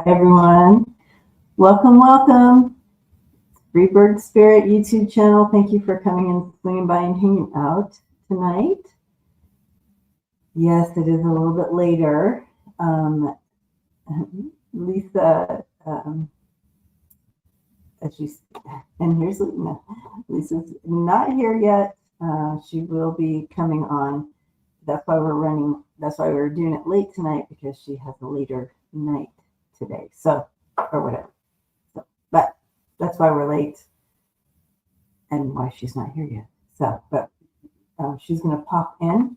Hi, everyone. Welcome, welcome. Freebird Spirit YouTube channel. Thank you for coming and swinging by and hanging out tonight. Yes, it is a little bit later. Lisa, and here's Lisa. Lisa's not here yet. She will be coming on. That's why we're running. That's why we're doing it late tonight, because she has a later night today. So, or whatever. So, but that's why we're late and why she's not here yet. So, but she's going to pop in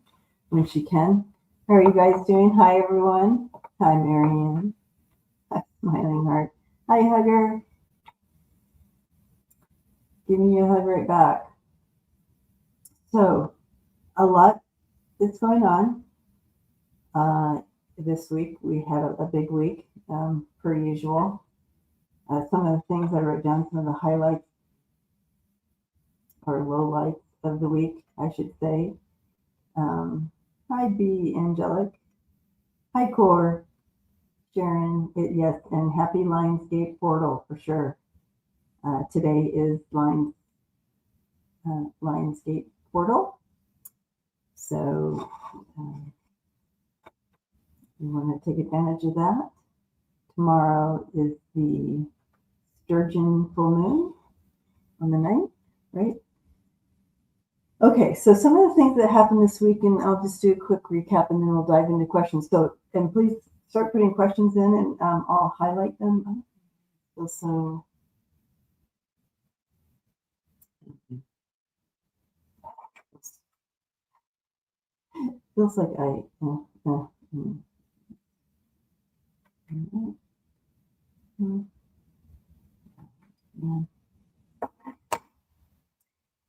when she can. How are you guys doing? Hi, everyone. Hi, Marianne. Hi, Smiling Heart. Hi, Hugger. Giving you a hug right back. So, a lot is going on. This week, we had a big week, per usual. Some of the things I wrote down, some of the highlights or lowlights of the week, I should say. Hi, B. Angelic. Hi, Core. Sharon. Yes, and happy Lionsgate Portal for sure. Today is Lionsgate Portal. So we want to take advantage of that. Tomorrow is the Sturgeon full moon on the 9th, right? Okay, so some of the things that happened this week, and I'll just do a quick recap and then we'll dive into questions. So, and please start putting questions in and I'll highlight them. Also, feels like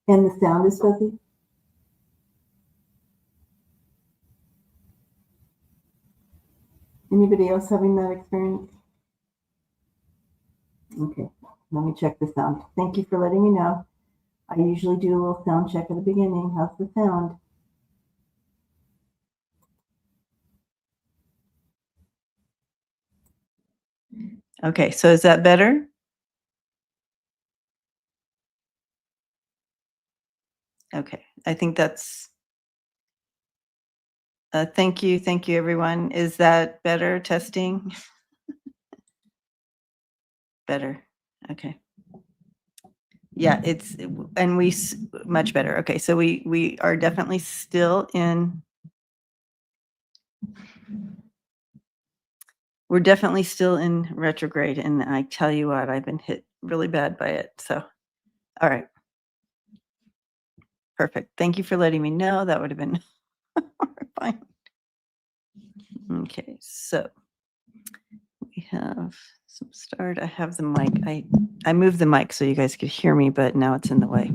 and the sound is fuzzy. Anybody else having that experience? Okay, let me check the sound. Thank you for letting me know. I usually do a little sound check at the beginning. How's the sound? Okay, so is that better? Okay, I think that's, thank you, everyone. Is that better, testing? Better, okay. Yeah, it's, and much better. Okay, so we are definitely still in, we're definitely still in retrograde, and I tell you what, I've been hit really bad by it, so, all right. Perfect, thank you for letting me know. That would have been horrifying. Okay, so we have some start. I have the mic. I moved the mic so you guys could hear me, but now it's in the way.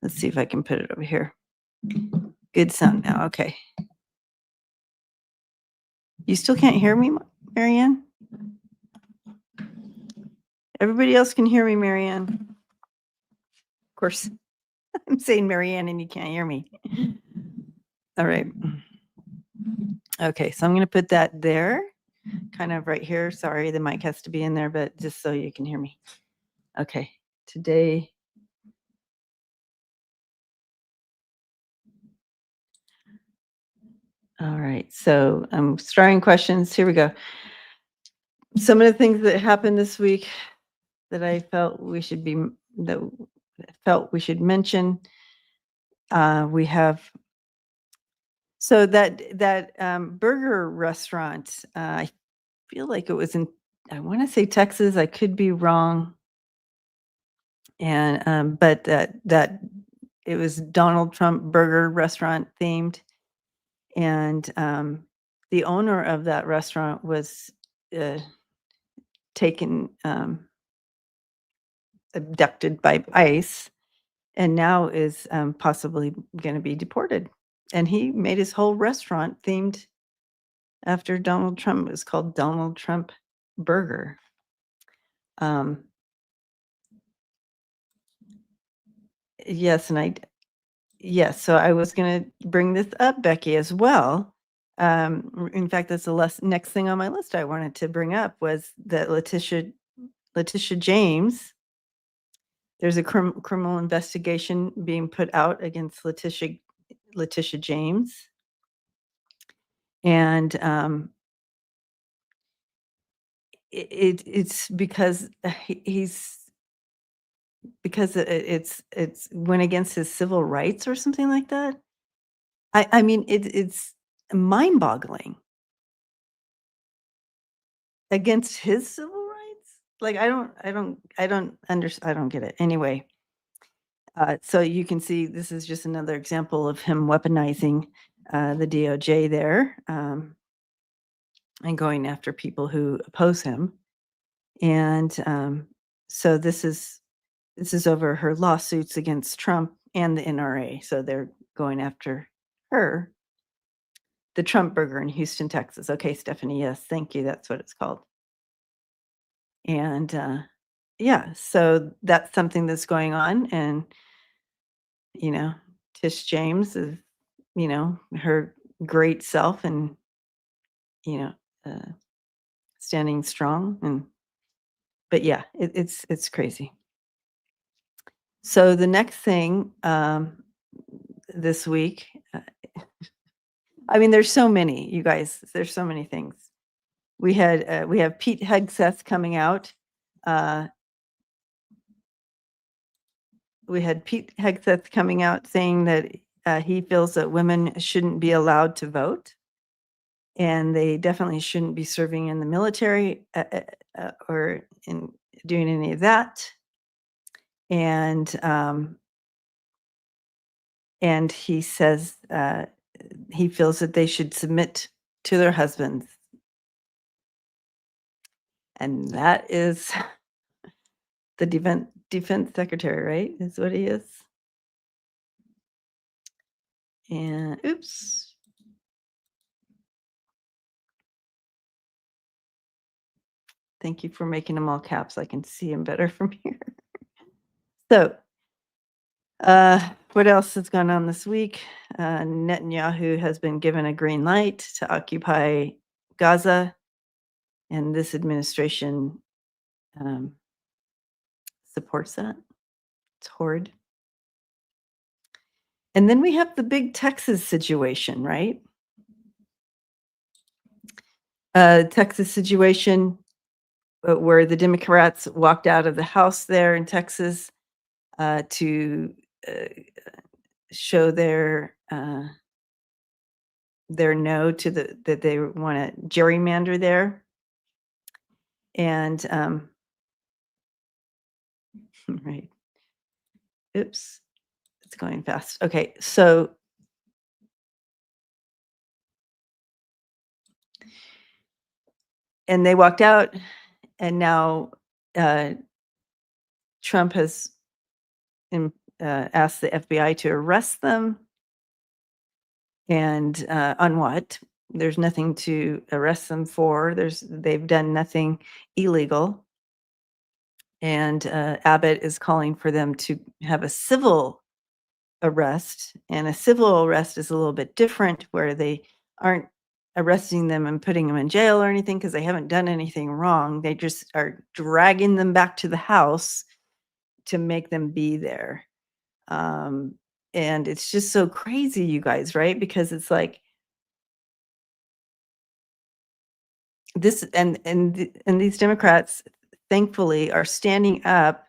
Let's see if I can put it over here. Good sound now. Okay. You still can't hear me, Marianne? Everybody else can hear me, Marianne. Of course, I'm saying Marianne and you can't hear me. All right. Okay, so I'm going to put that there, kind of right here. Sorry, the mic has to be in there, but just so you can hear me. Okay, today. All right, so I'm starting questions. Here we go. Some of the things that happened this week that I felt we should mention. We have, so that burger restaurant, I feel like it was in, I want to say Texas. I could be wrong. And but that it was Donald Trump burger restaurant themed, and the owner of that restaurant was taken, abducted by ICE, and now is possibly going to be deported. And he made his whole restaurant themed after Donald Trump. It was called Donald Trump Burger. Yes, and yes, so I was going to bring this up, Becky, as well. In fact, that's the next thing on my list I wanted to bring up was that Letitia James. There's a criminal investigation being put out against Letitia James, and it's because it's went against his civil rights or something like that. I mean, it's mind-boggling. Against his civil rights? Like, I don't get it. Anyway, so you can see this is just another example of him weaponizing the DOJ there, and going after people who oppose him. And so this is over her lawsuits against Trump and the NRA. So they're going after her. The Trump Burger in Houston, Texas. Okay, Stephanie, yes, thank you. That's what it's called. And yeah, so that's something that's going on. And, Tish James is, her great self and, uh, standing strong. But yeah, it's crazy. So the next thing this week, I mean, there's so many, you guys, there's so many things. We have Pete Hegseth coming out. We had Pete Hegseth coming out saying that he feels that women shouldn't be allowed to vote, and they definitely shouldn't be serving in the military or in doing any of that. And he says he feels that they should submit to their husbands, and that is the defense secretary, right? Is what he is. And oops. Thank you for making them all caps. I can see them better from here. So, what else has gone on this week? Netanyahu has been given a green light to occupy Gaza, and this administration supports that. It's horrid. And then we have the big Texas situation, right? Texas situation where the Democrats walked out of the House there in Texas to show their no to that they want to gerrymander there. And right. Oops. It's going fast. Okay, so and they walked out, and now Trump has asked the FBI to arrest them. And on what? There's nothing to arrest them for. They've done nothing illegal. And Abbott is calling for them to have a civil arrest. And a civil arrest is a little bit different, where they aren't arresting them and putting them in jail or anything because they haven't done anything wrong. They just are dragging them back to the house to make them be there. And it's just so crazy, you guys, right? Because it's like this, and these Democrats, thankfully, are standing up,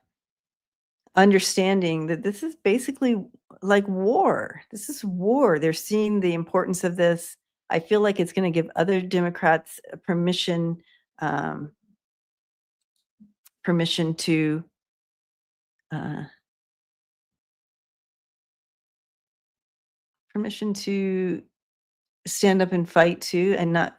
understanding that this is basically like war. This is war. They're seeing the importance of this. I feel like it's going to give other Democrats permission to stand up and fight too, and not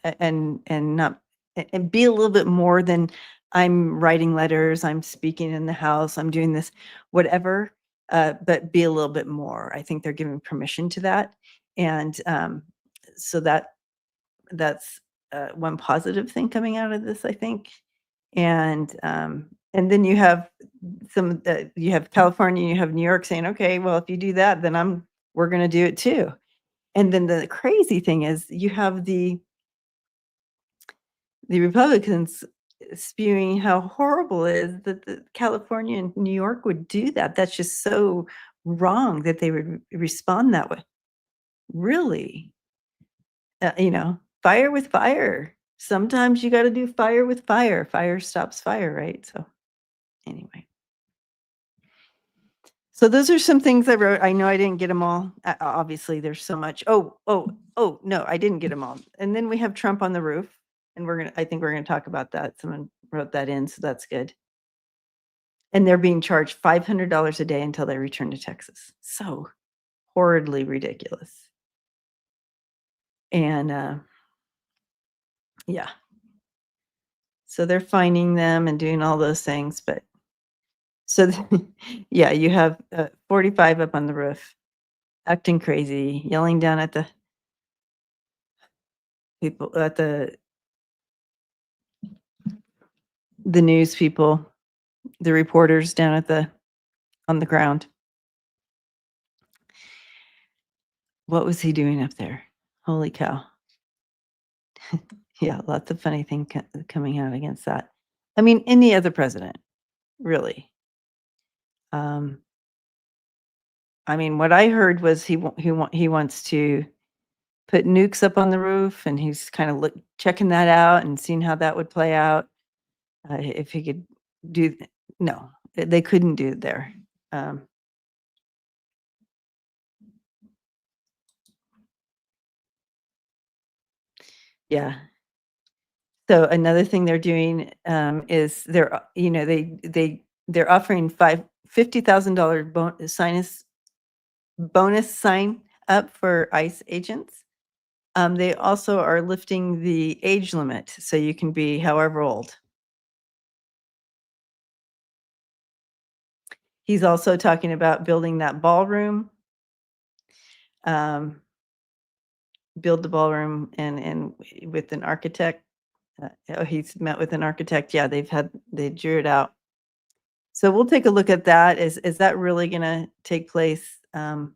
and be a little bit more than I'm writing letters, I'm speaking in the House, I'm doing this, whatever, but be a little bit more. I think they're giving permission to that. And so that's one positive thing coming out of this, I think. And then you have you have California, you have New York saying, okay, well, if you do that, then we're going to do it too. And then the crazy thing is you have the Republicans spewing how horrible it is that California and New York would do that. That's just so wrong that they would respond that way. Really? Fire with fire. Sometimes you got to do fire with fire. Fire stops fire, right? So anyway. So those are some things I wrote. I know I didn't get them all. Obviously, there's so much. Oh, no, I didn't get them all. And then we have Trump on the roof, and I think we're gonna talk about that. Someone wrote that in, so that's good. And they're being charged $500 a day until they return to Texas. So horridly ridiculous. And yeah. So they're finding them and doing all those things, but so yeah, you have 45 up on the roof, acting crazy, yelling down at the people at the news people, the reporters down on the ground. What was he doing up there? Holy cow. Yeah, lots of funny things coming out against that. I mean, any other president, really. I mean, what I heard was he wants to put nukes up on the roof, and he's kind of checking that out and seeing how that would play out. If he could do, no, they couldn't do it there. Yeah. So another thing they're doing is they're offering $50,000 bonus sign up for ICE agents. They also are lifting the age limit, so you can be however old. He's also talking about building that ballroom. Build the ballroom and with an architect. He's met with an architect. Yeah, they drew it out. So we'll take a look at that. Is that really going to take place? I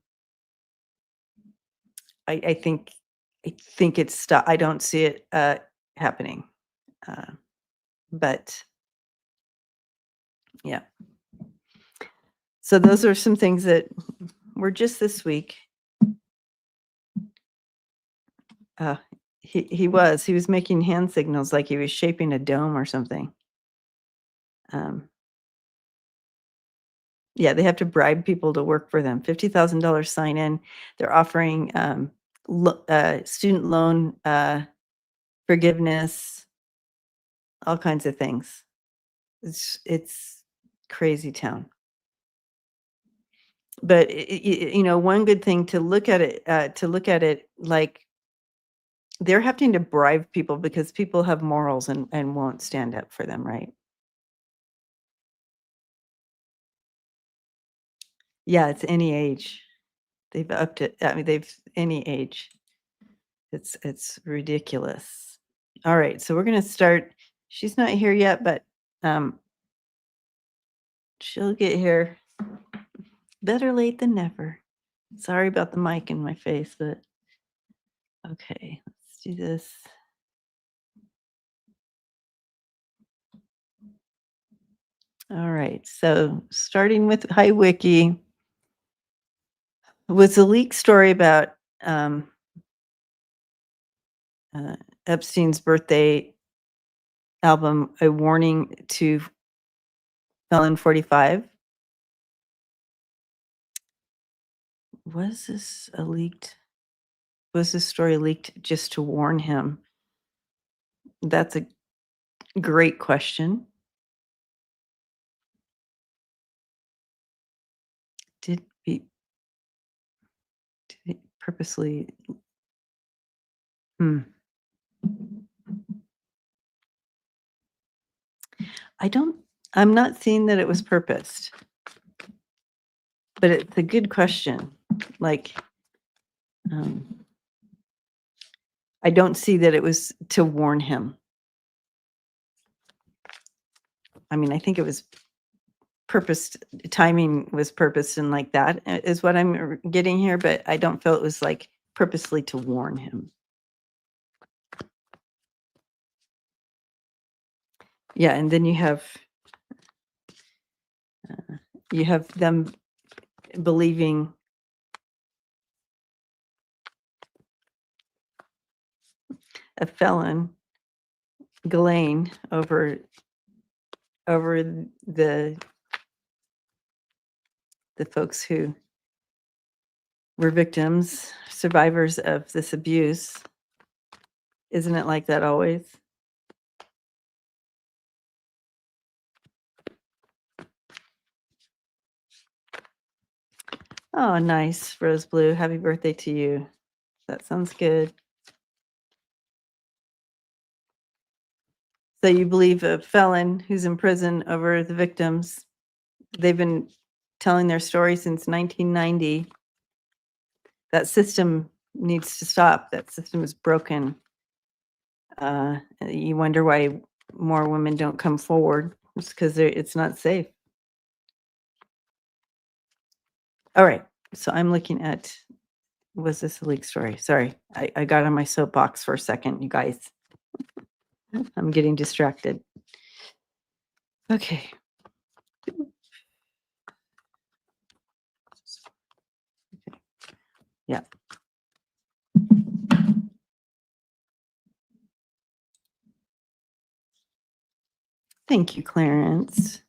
think it's stop. I don't see it happening. But yeah. So those are some things that were just this week. He was making hand signals like he was shaping a dome or something. Yeah, they have to bribe people to work for them. $50,000 sign in. They're offering student loan forgiveness, all kinds of things. It's crazy town. But one good thing to look at it like they're having to bribe people because people have morals and won't stand up for them, right? Yeah, it's any age. They've upped it. I mean, they've any age. It's ridiculous. All right, so we're gonna start. She's not here yet, but she'll get here. Better late than never. Sorry about the mic in my face, but okay, let's do this. All right, so starting with Hi Wiki was a leak story about Epstein's birthday album, A Warning to Felon 45. Was this story leaked just to warn him? That's a great question. Did he purposely? I'm not seeing that it was purposed, but it's a good question. Like, I don't see that it was to warn him. I mean, I think it was purposed, timing was purposed and like that is what I'm getting here, but I don't feel it was like purposely to warn him. Yeah, and then you have them believing a felon, Ghislaine, over the folks who were victims, survivors of this abuse. Isn't it like that always? Oh, nice, Rose Blue. Happy birthday to you. That sounds good. So you believe a felon who's in prison over the victims. They've been telling their story since 1990. That system needs to stop. That system is broken. You wonder why more women don't come forward. It's because it's not safe. All right. So I'm looking at, was this a leak story? Sorry. I got on my soapbox for a second, you guys. I'm getting distracted. Okay. Yeah. Thank you, Clarence.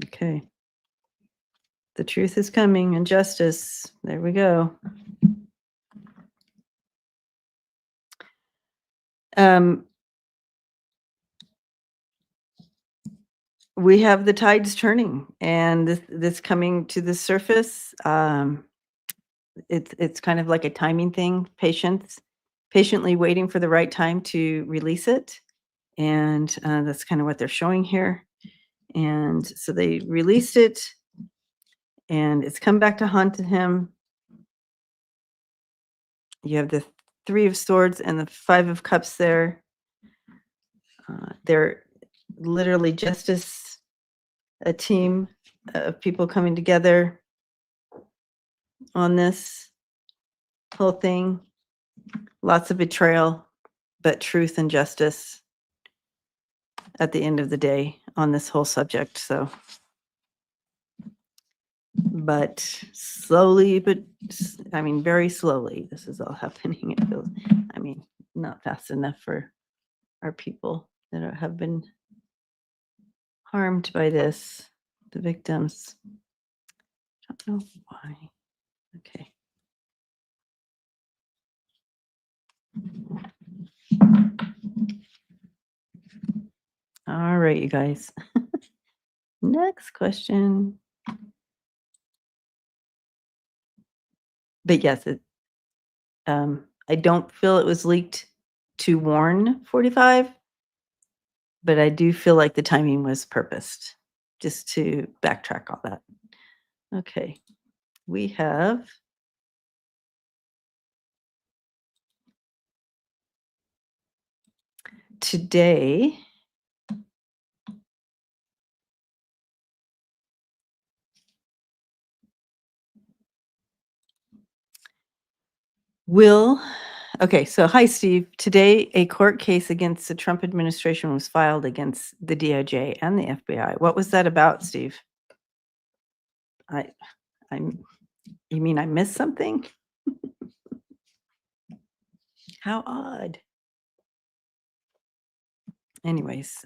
Okay. The truth is coming and justice. There we go. We have the tides turning, and this coming to the surface. It's kind of like a timing thing. Patiently waiting for the right time to release it, and that's kind of what they're showing here. And so they released it, and it's come back to haunt him. You have the Three of Swords and the Five of Cups there. They're literally justice, a team of people coming together on this whole thing. Lots of betrayal, but truth and justice at the end of the day on this whole subject. So, but slowly, but I mean, very slowly, this is all happening. It feels, I mean, not fast enough for our people that have been harmed by this, the victims. I don't know why. Okay. All right, you guys. Next question. But yes, I don't feel it was leaked to warn 45, but I do feel like the timing was purposed, just to backtrack all that. Okay, we have today. Okay, so hi, Steve. Today, a court case against the Trump administration was filed against the DOJ and the FBI. What was that about, Steve? You mean I missed something? How odd. Anyways,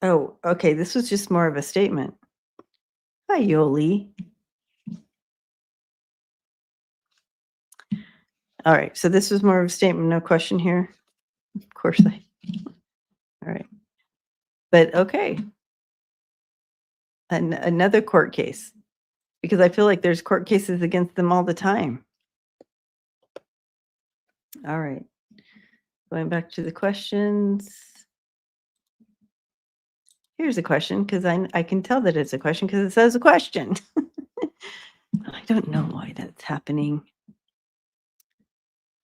oh, okay, this was just more of a statement. Hi, Yoli. All right, so this was more of a statement, no question here. Of course all right. But okay. Another court case, because I feel like there's court cases against them all the time. All right. Going back to the questions. Here's a question, because I can tell that it's a question because it says a question. I don't know why that's happening.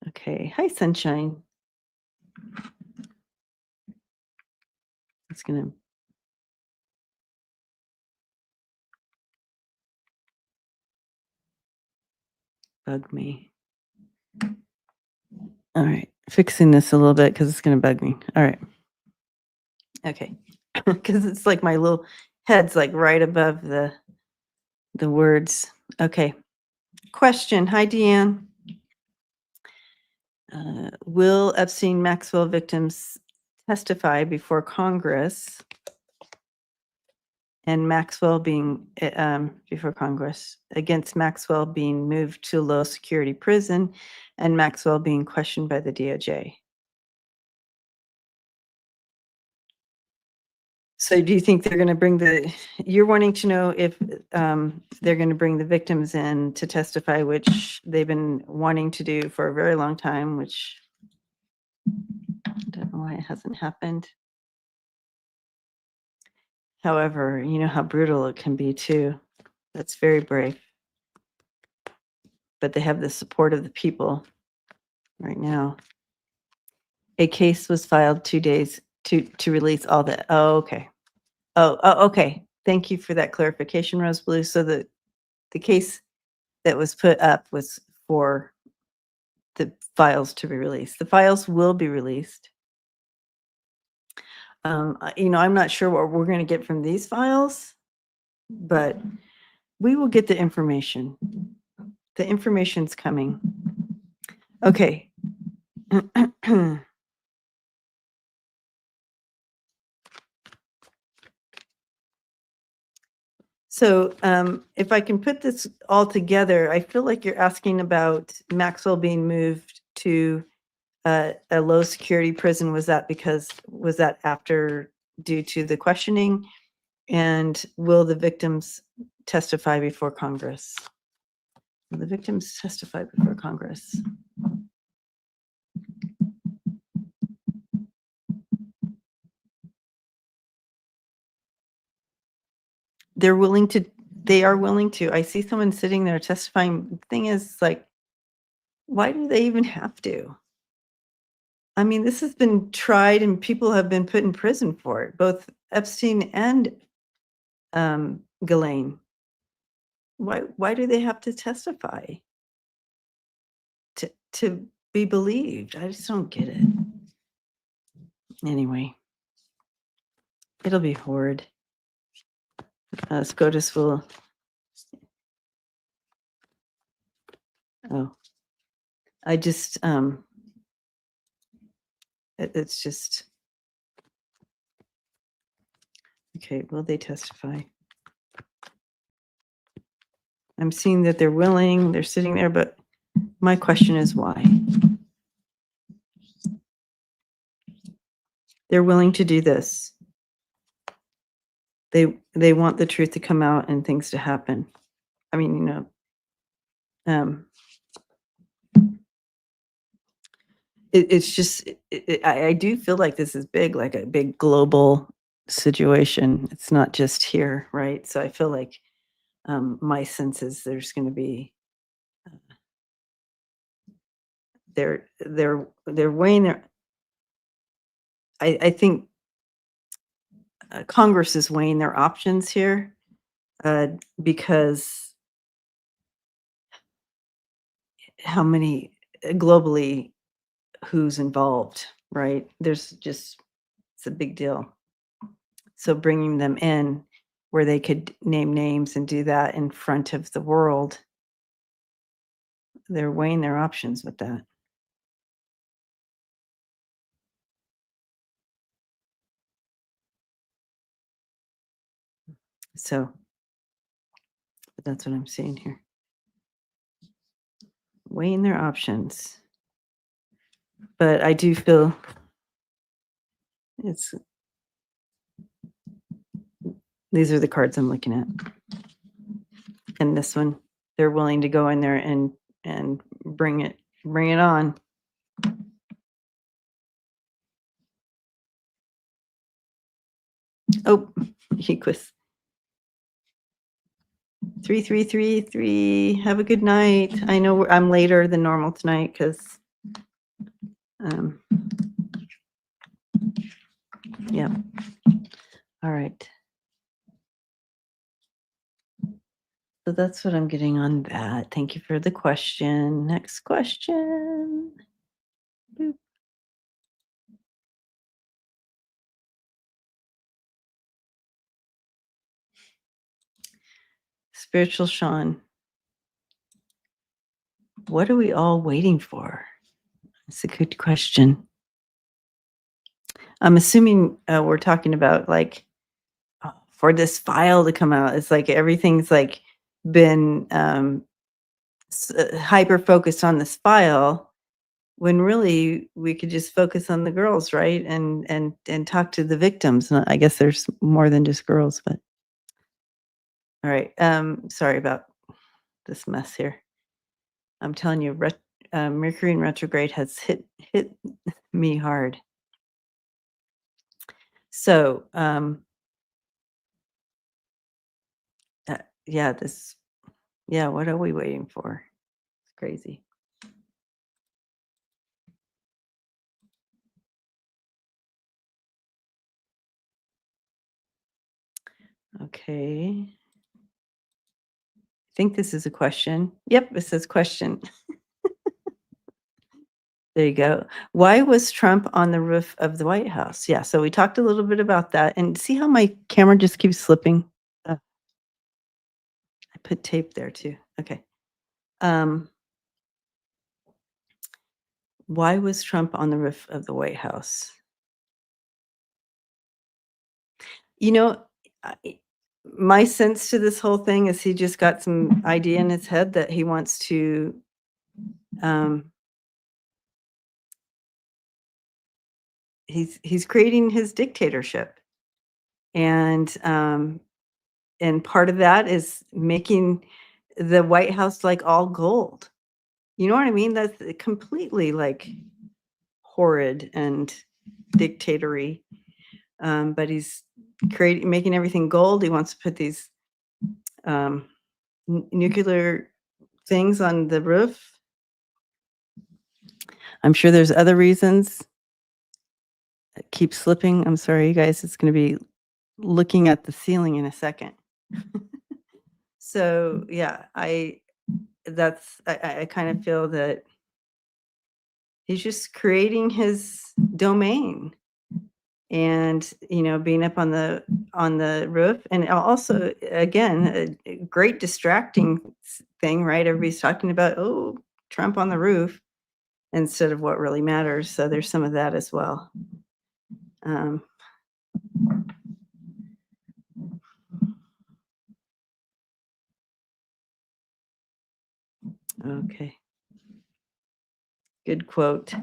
Okay. Hi, sunshine. It's gonna bug me. All right. Fixing this a little bit because it's gonna bug me. All right. Okay. Because it's like my little head's like right above the words. Okay. Question. Hi, Deanne. Will Epstein Maxwell victims testify before Congress? And Maxwell being before Congress against Maxwell being moved to a low security prison and Maxwell being questioned by the DOJ. So do you think they're going to bring you're wanting to know if they're going to bring the victims in to testify, which they've been wanting to do for a very long time, which I don't know why it hasn't happened. However, you know how brutal it can be too. That's very brave. But they have the support of the people right now. A case was filed 2 days to release all the. Oh, okay. Oh, okay. Thank you for that clarification, Rose Blue. So the case that was put up was for the files to be released. The files will be released. You know, I'm not sure what we're going to get from these files, but we will get the information. The information's coming. Okay. So if I can put this all together, I feel like you're asking about Maxwell being moved to a low security prison. Was that after due to the questioning? And will the victims testify before Congress? Will the victims testify before Congress? They are willing to. I see someone sitting there testifying. The thing is, like, why do they even have to? I mean, this has been tried and people have been put in prison for it, both Epstein and Ghislaine. Why do they have to testify to be believed? I just don't get it. Anyway, it'll be horrid. SCOTUS will. Oh, I just it's just okay. Will they testify? I'm seeing that they're willing. They're sitting there, but my question is why? They're willing to do this. They want the truth to come out and things to happen. I mean, you know, it's just I do feel like this is big, like a big global situation. It's not just here, right? So I feel like my sense is there's going to be they're weighing their. I think Congress is weighing their options here because how many globally who's involved, right? There's just it's a big deal. So bringing them in where they could name names and do that in front of the world, they're weighing their options with that. So but that's what I'm seeing here. Weighing their options. But I do feel it's these are the cards I'm looking at. And this one, they're willing to go in there and bring it on. Oh, Equus. 3333. Have a good night. I know I'm later than normal tonight because Um, yeah. All right. So that's what I'm getting on that. Thank you for the question. Next question. Boop. Spiritual Sean. What are we all waiting for? That's a good question. I'm assuming we're talking about like for this file to come out. It's like everything's like been hyper focused on this file when really we could just focus on the girls, right? And talk to the victims. And I guess there's more than just girls, but all right. Sorry about this mess here. I'm telling you, Mercury in retrograde has hit me hard. So, yeah, what are we waiting for? It's crazy. Okay. I think this is a question. Yep, it says question. There you go. Why was Trump on the roof of the White House? Yeah, so we talked a little bit about that. And see how my camera just keeps slipping? I put tape there too. Okay. Why was Trump on the roof of the White House? You know, my sense to this whole thing is he just got some idea in his head that he wants to he's creating his dictatorship. And part of that is making the White House like all gold. You know what I mean? That's completely like horrid and dictatory. But he's making everything gold. He wants to put these nuclear things on the roof. I'm sure there's other reasons. It keeps slipping. I'm sorry, you guys. It's going to be looking at the ceiling in a second. So yeah, I kind of feel that he's just creating his domain and being up on the roof, and also again a great distracting thing, right? Everybody's talking about, oh, Trump on the roof instead of what really matters. So there's some of that as well. Okay. Good quote.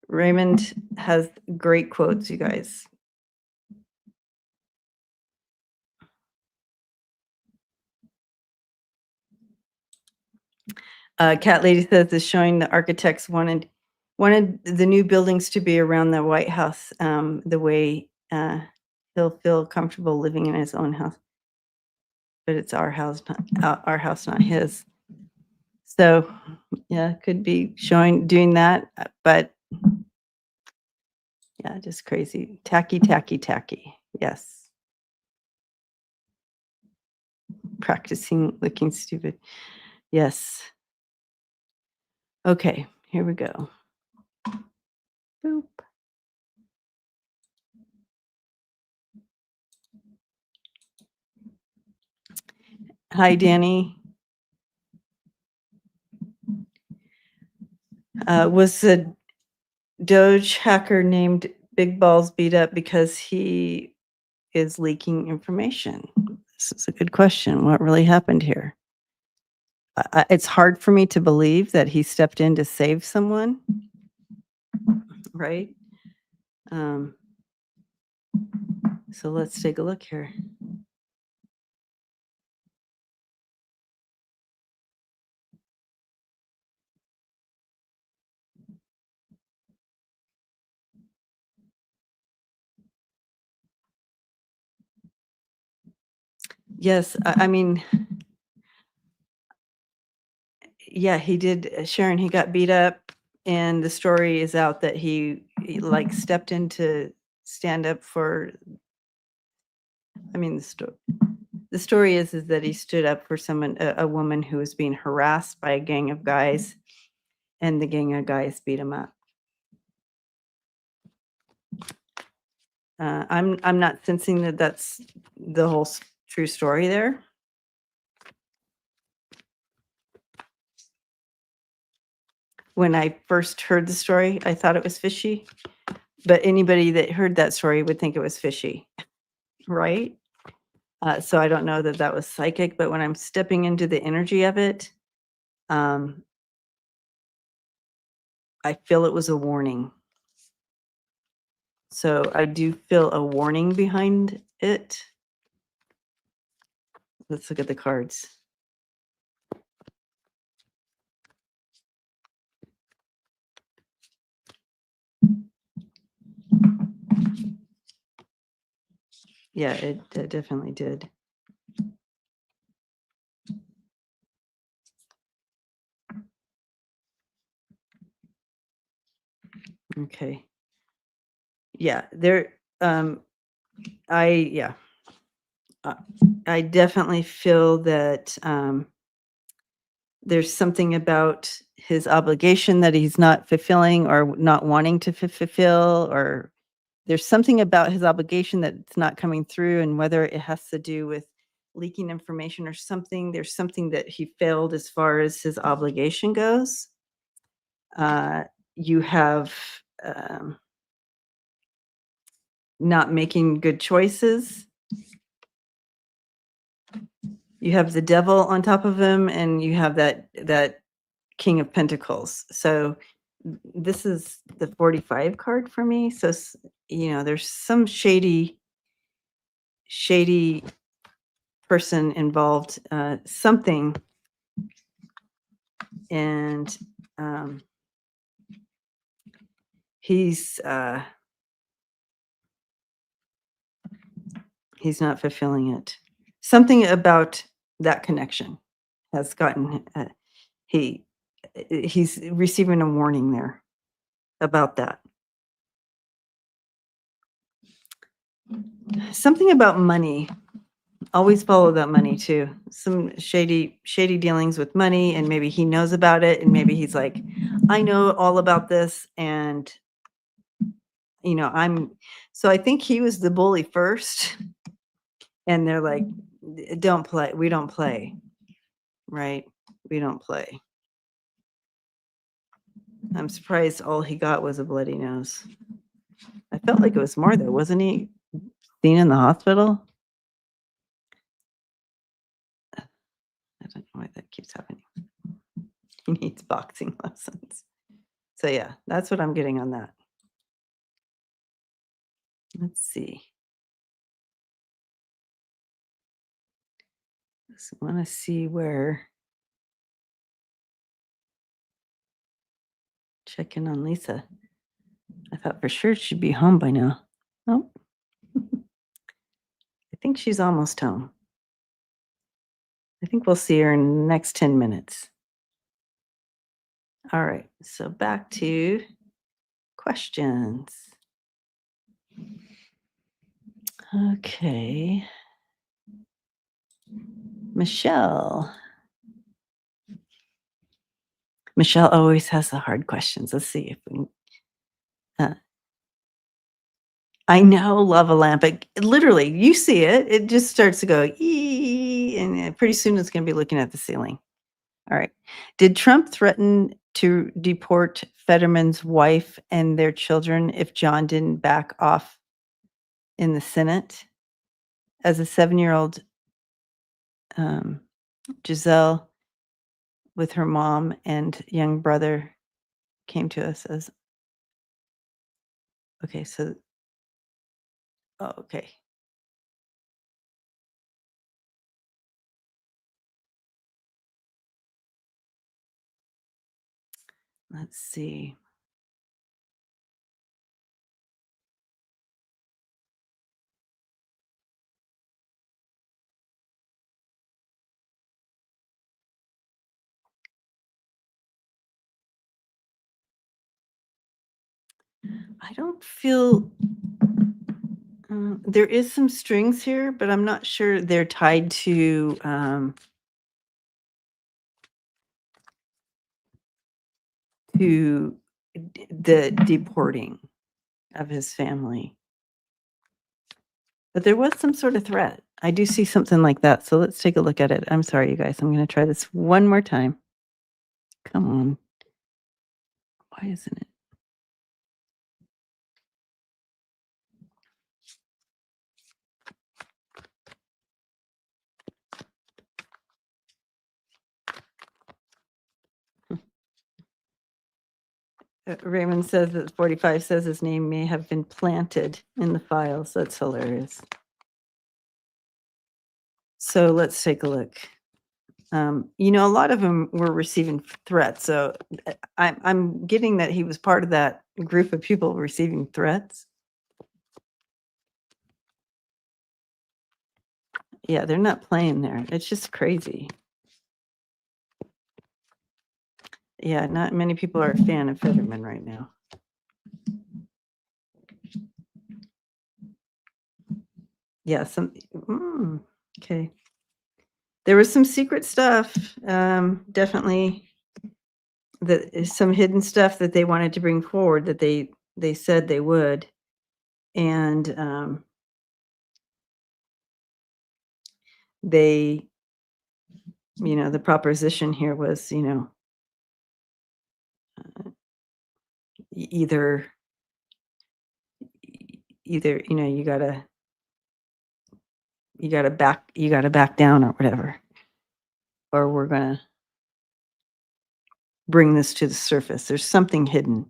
Raymond has great quotes, you guys. Cat Lady says is showing the architects wanted the new buildings to be around the White House, the way he'll feel comfortable living in his own house. But it's our house, not his. So yeah, could be doing that, but yeah, just crazy. Tacky. Yes. Practicing looking stupid. Yes. Okay, here we go. Boop. Hi, Danny. Was the Doge hacker named Big Balls beat up because he is leaking information? This is a good question. What really happened here? It's hard for me to believe that he stepped in to save someone, right? So let's take a look here. Yes, I mean, yeah, he did, Sharon, he got beat up and the story is out that he like stepped in to stand up for. I mean, the story is that he stood up for someone, a woman who was being harassed by a gang of guys, and the gang of guys beat him up. I'm not sensing that that's the whole true story there. When I first heard the story, I thought it was fishy, but anybody that heard that story would think it was fishy, right? So I don't know that that was psychic, but when I'm stepping into the energy of it, I feel it was a warning. So I do feel a warning behind it. Let's look at the cards. Yeah, it definitely did. Okay. Yeah, there, I definitely feel that there's something about his obligation that he's not fulfilling or not wanting to fulfill, or there's something about his obligation that's not coming through, and whether it has to do with leaking information or something, there's something that he failed as far as his obligation goes. You have not making good choices. You have the devil on top of him, and you have that King of Pentacles. So this is the 45 card for me. So there's some shady person involved, something, and he's not fulfilling it. Something about that connection has gotten he's receiving a warning there about that. Something about money. Always follow that money too. Some shady dealings with money, and maybe he knows about it, and maybe he's like, I know all about this, and so I think he was the bully first, and they're like, don't play. We don't play. Right? We don't play. I'm surprised all he got was a bloody nose. I felt like it was more though. Wasn't he seen in the hospital? I don't know why that keeps happening. He needs boxing lessons. So yeah, that's what I'm getting on that. Let's see. Just want to see where. Check in on Lisa. I thought for sure she'd be home by now. Oh, I think she's almost home. I think we'll see her in the next 10 minutes. All right, so back to questions. Okay. Michelle. Michelle always has the hard questions. Let's see if we can. I know, lava lamp. Literally, you see it. It just starts to go, ee, and pretty soon it's going to be looking at the ceiling. All right. Did Trump threaten to deport Fetterman's wife and their children if John didn't back off in the Senate? As a 7-year-old, Giselle, with her mom and young brother, came to us as. Okay, so. Oh, okay. Let's see. I don't feel there is some strings here, but I'm not sure they're tied to the deporting of his family. But there was some sort of threat. I do see something like that. So let's take a look at it. I'm sorry, you guys. I'm going to try this one more time. Come on. Why isn't it? Raymond says that 45 says his name may have been planted in the files. That's hilarious. So let's take a look. You know, a lot of them were receiving threats. So I'm getting that he was part of that group of people receiving threats. Yeah, they're not playing there. It's just crazy. Yeah, not many people are a fan of Fetterman right now. Yeah, okay. There was some secret stuff, definitely that is some hidden stuff that they wanted to bring forward that they said they would. And they, you know, the proposition here was, you know, either, you know, you gotta back down or whatever, or we're gonna bring this to the surface. There's something hidden.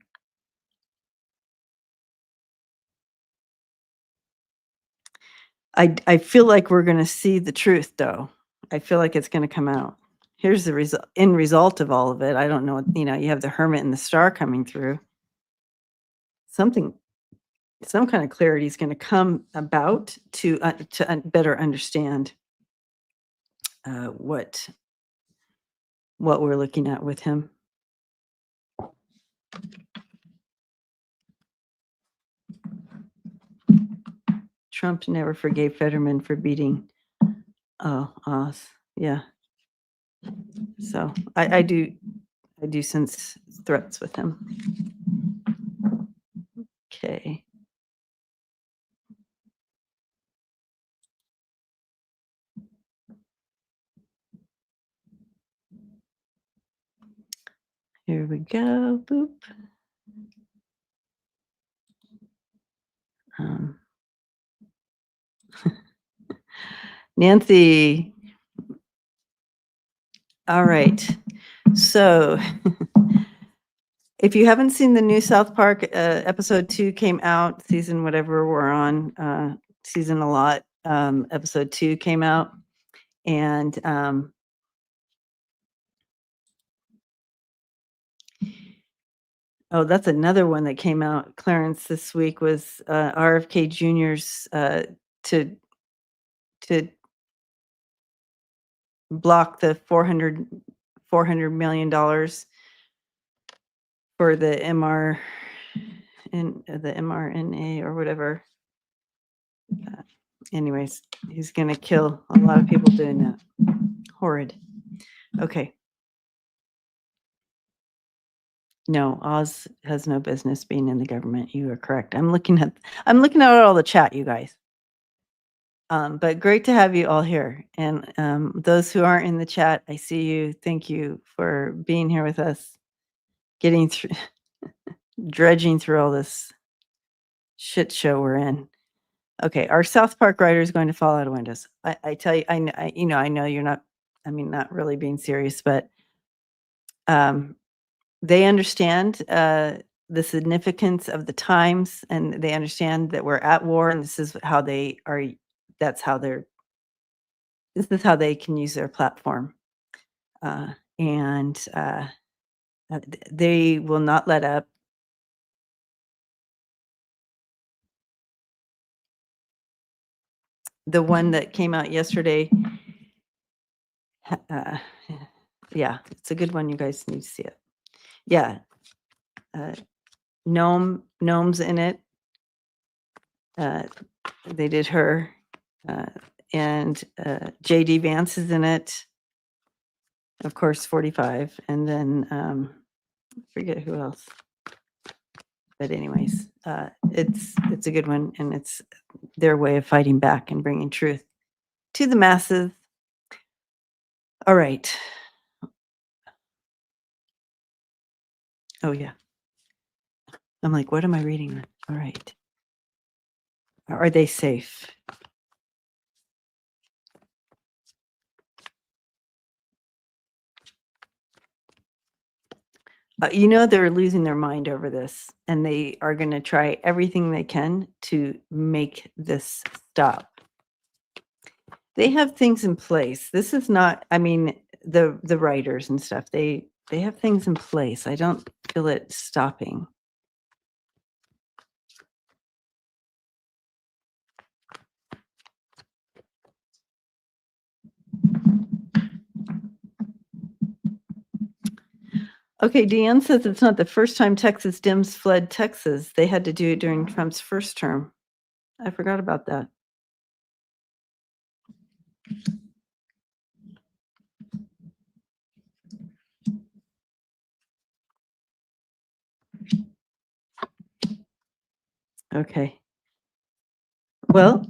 I feel like we're gonna see the truth, though. I feel like it's gonna come out. Here's the end result of all of it. I don't know, you know, you have the hermit and the star coming through. Some kind of clarity is gonna come about to better understand what we're looking at with him. Trump never forgave Fetterman for beating Oz. Yeah. So I do sense threats with him. Okay. Here we go. Boop. Nancy. All right. So if you haven't seen the new South Park, episode 2 came out, season whatever we're on, season a lot, episode 2 came out. And oh, that's another one that came out, Clarence, this week was RFK Jr.'s to block the $400 million for the mRNA or whatever. Anyways, he's going to kill a lot of people doing that. Horrid. Okay. No, Oz has no business being in the government. You are correct. I'm looking at all the chat, you guys. But great to have you all here. And those who aren't in the chat, I see you. Thank you for being here with us, getting through, dredging through all this shit show we're in. Okay, our South Park writer is going to fall out of windows. I tell you, I know you're not, not really being serious, but they understand the significance of the times, and they understand that we're at war, and this is how they are. This is how they can use their platform, and they will not let up. The one that came out yesterday, yeah, it's a good one. You guys need to see it. Yeah. Gnome's in it. They did her. And JD Vance is in it. Of course, 45. And then I forget who else. But anyways, it's a good one, and it's their way of fighting back and bringing truth to the masses. All right. Oh yeah. I'm like, what am I reading? All right. Are they safe? You know, they're losing their mind over this, and they are going to try everything they can to make this stop. They have things in place. This is not, I mean, the writers and stuff, they have things in place. I don't feel it stopping. Okay, Deanne says it's not the first time Texas Dems fled Texas. They had to do it during Trump's first term. I forgot about that. Okay. Well,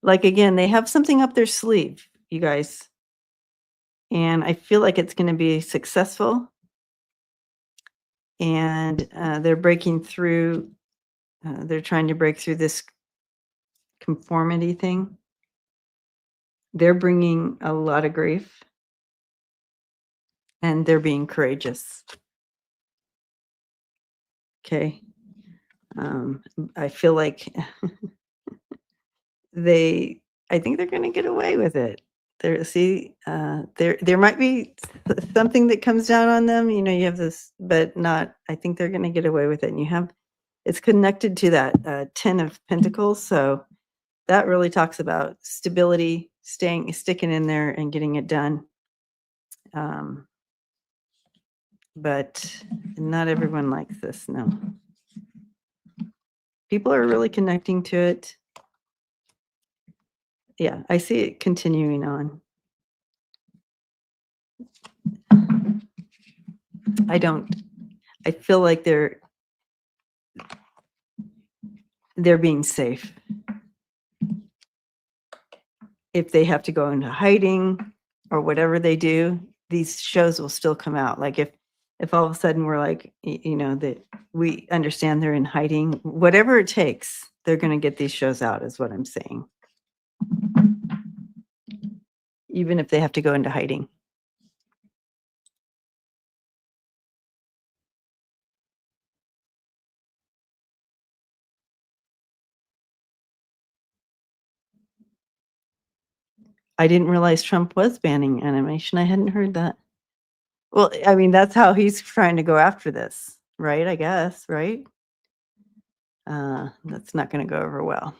like again, they have something up their sleeve, you guys. And I feel like it's going to be successful. And they're breaking through. They're trying to break through this conformity thing. They're bringing a lot of grief. And they're being courageous. Okay. I feel like I think they're going to get away with it. There might be something that comes down on them. You know, you have this, but not. I think they're going to get away with it. And it's connected to that 10 of Pentacles. So that really talks about stability, sticking in there and getting it done. But not everyone likes this. No. People are really connecting to it. Yeah, I see it continuing on. I feel like they're being safe. If they have to go into hiding or whatever they do, these shows will still come out. Like if all of a sudden we're like, you know, that we understand they're in hiding, whatever it takes, they're going to get these shows out, is what I'm saying. Even if they have to go into hiding. I didn't realize Trump was banning animation. I hadn't heard that. Well, I mean, that's how he's trying to go after this, right? I guess, right? That's not going to go over well.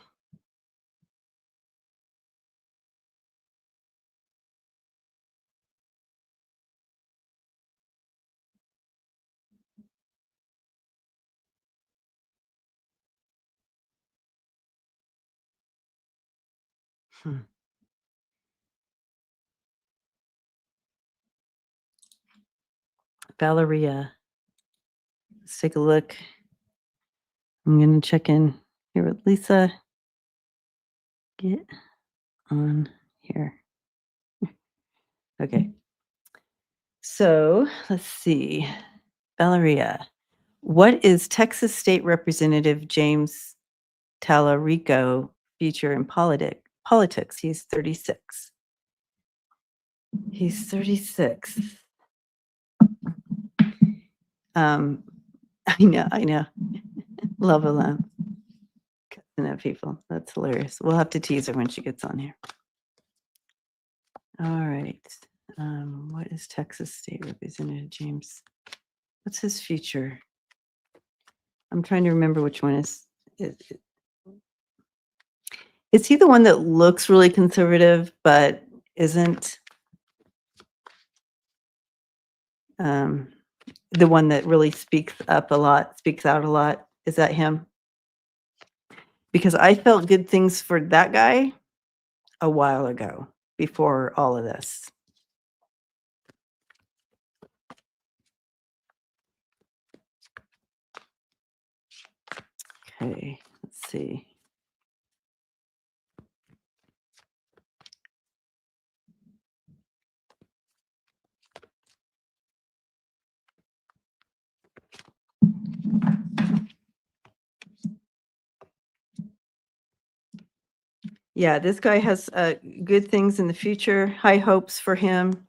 Valeria, let's take a look. I'm going to check in here with Lisa. Get on here. Okay. So let's see. Valeria, what is Texas State Representative James Tallarico future in politics? He's 36. He's 36. I know. Love alone. Cussing at people. That's hilarious. We'll have to tease her when she gets on here. All right. What is Texas State Representative James? What's his future? I'm trying to remember which one is. Is he the one that looks really conservative but isn't? the one that really speaks out a lot. Is that him? Because I felt good things for that guy a while ago, before all of this. Okay, let's see. Yeah, this guy has good things in the future, high hopes for him.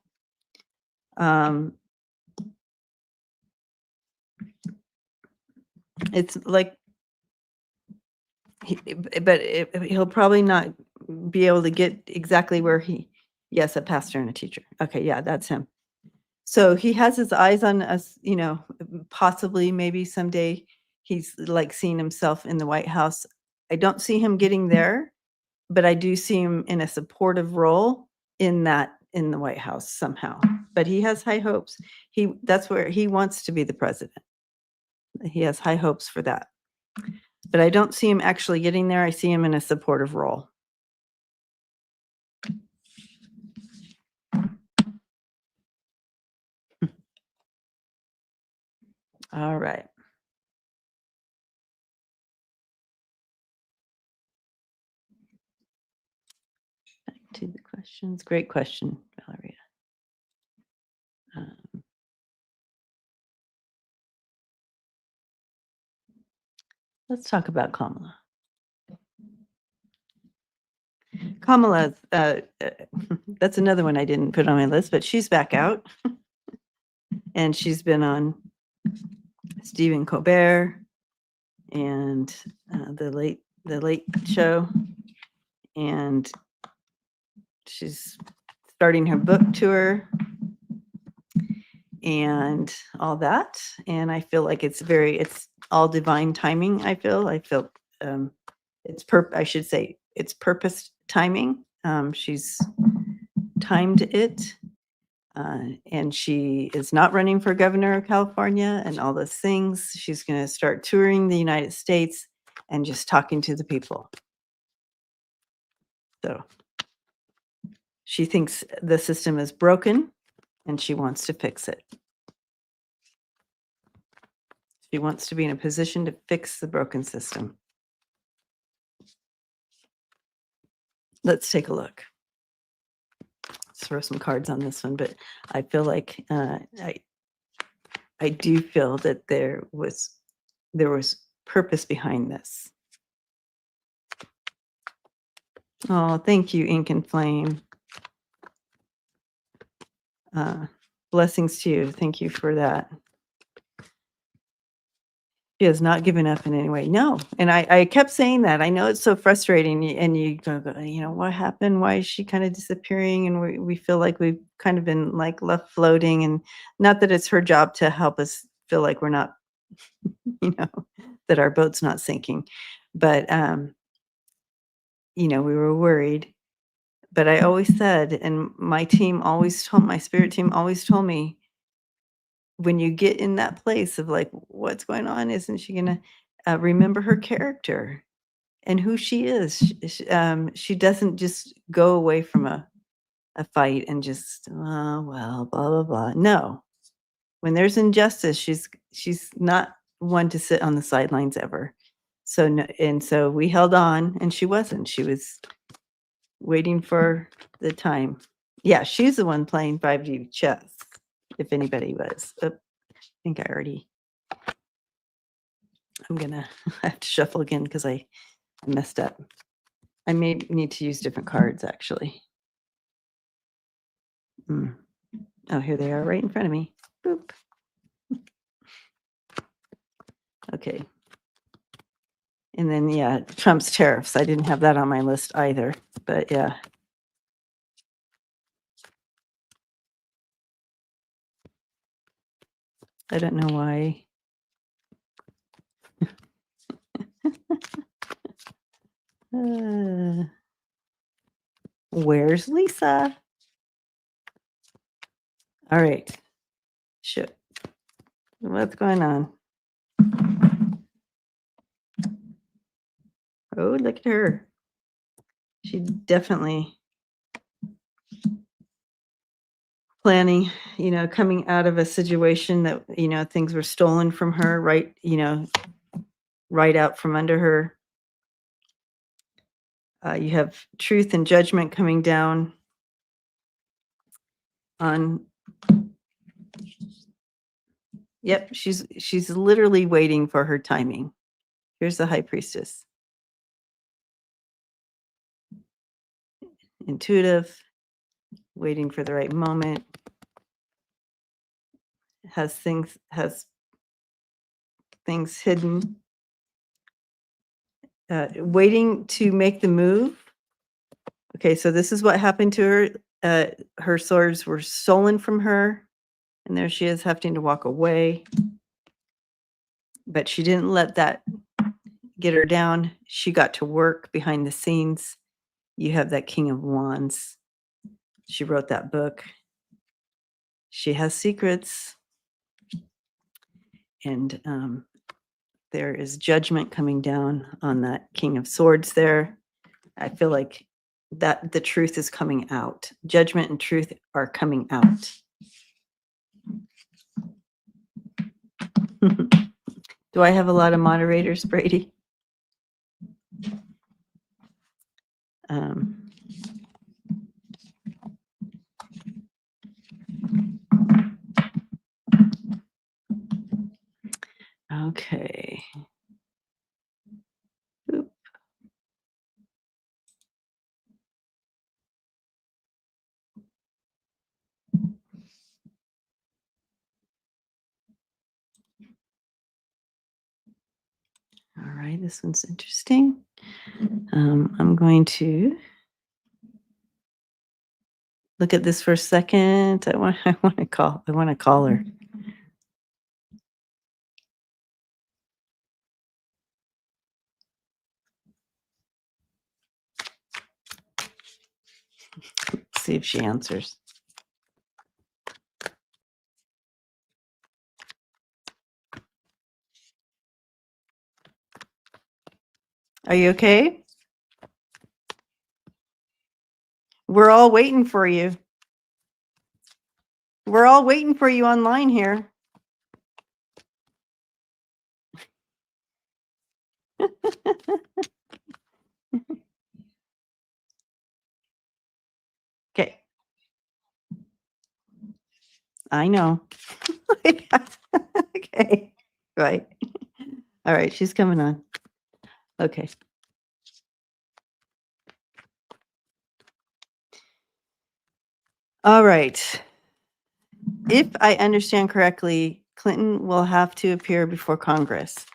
It's like, he'll probably not be able to get exactly where yes, a pastor and a teacher. Okay, yeah, that's him. So he has his eyes on us, possibly, maybe someday he's like seeing himself in the White House. I don't see him getting there, but I do see him in a supportive role in the White House somehow. But he has high hopes. That's where he wants to be the president. He has high hopes for that. But I don't see him actually getting there. I see him in a supportive role. All right. Back to the questions. Great question, Valeria. Let's talk about Kamala. Kamala, that's another one I didn't put on my list, but she's back out. And she's been on Stephen Colbert and the Late Show, and she's starting her book tour and all that. And I feel like it's all divine timing. I feel I should say it's purpose timing. She's timed it. And she is not running for governor of California and all those things. She's going to start touring the United States and just talking to the people. So she thinks the system is broken and she wants to fix it. She wants to be in a position to fix the broken system. Let's take a look. Let's throw some cards on this one, but I feel like I do feel that there was purpose behind this. Oh, thank you, Ink and Flame. Blessings to you. Thank you for that. She has not given up in any way. No. And I kept saying that. I know it's so frustrating. And you go, what happened? Why is she kind of disappearing? And we feel like we've kind of been like left floating. And not that it's her job to help us feel like we're not, that our boat's not sinking. But, we were worried. But I always said, and my spirit team always told me, when you get in that place of like, what's going on? Isn't she going to remember her character and who she is? She doesn't just go away from a fight and just, blah, blah, blah. No, when there's injustice, she's not one to sit on the sidelines ever. So, no, and so we held on, and she wasn't. She was waiting for the time. Yeah, she's the one playing 5D chess, if anybody was. I think I'm gonna have to shuffle again because I messed up. I may need to use different cards, actually. Oh, here they are right in front of me. Boop. Okay. And then, yeah, Trump's tariffs. I didn't have that on my list either, but yeah. I don't know why. Where's Lisa? All right. Sure. What's going on? Oh, look at her. She definitely planning, coming out of a situation that, things were stolen from her, right, right out from under her. You have truth and judgment coming down on. Yep, she's literally waiting for her timing. Here's the high priestess. Intuitive, waiting for the right moment. Has things hidden. Waiting to make the move. Okay, so this is what happened to her. Her swords were stolen from her, and there she is having to walk away. But she didn't let that get her down. She got to work behind the scenes. You have that King of Wands. She wrote that book. She has secrets. And there is judgment coming down on that King of Swords there. I feel like that the truth is coming out. Judgment and truth are coming out. Do I have a lot of moderators, Brady? Okay. Oop. All right, this one's interesting. I'm going to look at this for a second. I want to call her. See if she answers. Are you okay? We're all waiting for you. We're all waiting for you online here. Okay. I know. Okay. Right. All right. She's coming on. Okay. All right. If I understand correctly, Clinton will have to appear before Congress.